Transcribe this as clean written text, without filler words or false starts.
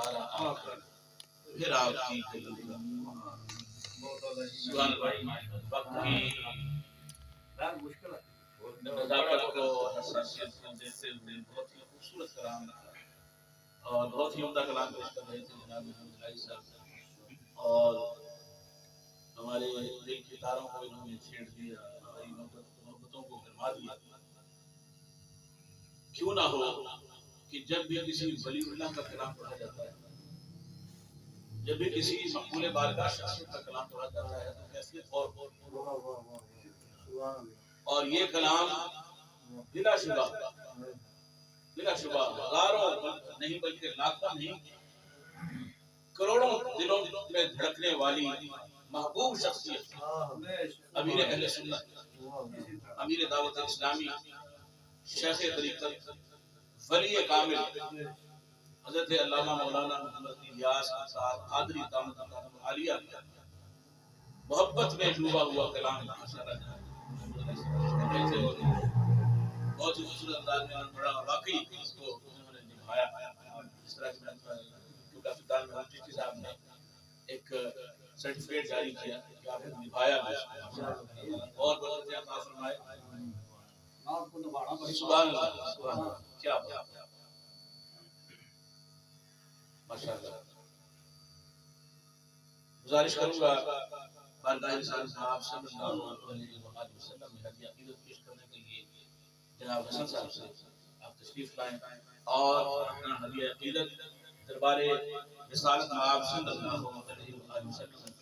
دوبارہ آ کر پھر آپ کی سبحان اللہ وقت کی نزاکت کو حساسیت کو دیکھتے ہوئے بہت ہی خوبصورت کلام اور بہت ہی عمدہ کلام پیش کر رہے تھے جناب محمد علی صاحب، اور ہمارے دل کے تاروں کو انہوں نے چھیڑ دیا، ہماری محبتوں کو گرما دیا۔ کیوں نہ ہو کہ جب بھی کسی ولی اللہ کا کلام پڑھا جاتا ہے، جب بھی کسی مقبول بارگاہ شخصیت کا کلام پڑھا جاتا ہے تو کیفیت اور یہ کلام بلا شبہ ہزاروں نہیں بلکہ لاکھوں نہیں کروڑوں دلوں میں دھڑکنے والی محبوب شخصیت امیر اہل سنت، امیر دعوت اسلامی، شیخ طریقت، ولی کامل حضرت علامہ مولانا محمد الیاس قادری دامت البرکاتہ عالیہ محبت میں ڈوبا ہوا کلام بہت ہی خوبصورت انداز میں پڑھا، واقعی اس کو انہوں نے نبھایا۔ اس طرح کی کپتان میں مفتی صاحب نے ایک سرٹیفکیٹ جاری کیا کہ آپ نے نبھایا اور برکتیں عطا فرمائے۔ سبحان اللہ، سبحان اللہ، کیا بات، ماشاءاللہ۔ گزارش کروں گا بارگاہ رسالت آپ صلی اللہ علیہ وسلم میں ہدیہ عقیدت پیش کرنے کے لیے جناب حسن صاحب سے آپ تشریف لائیں اور اپنا ہدیہ عقیدت دربار رسالت آپ صلی اللہ علیہ وسلم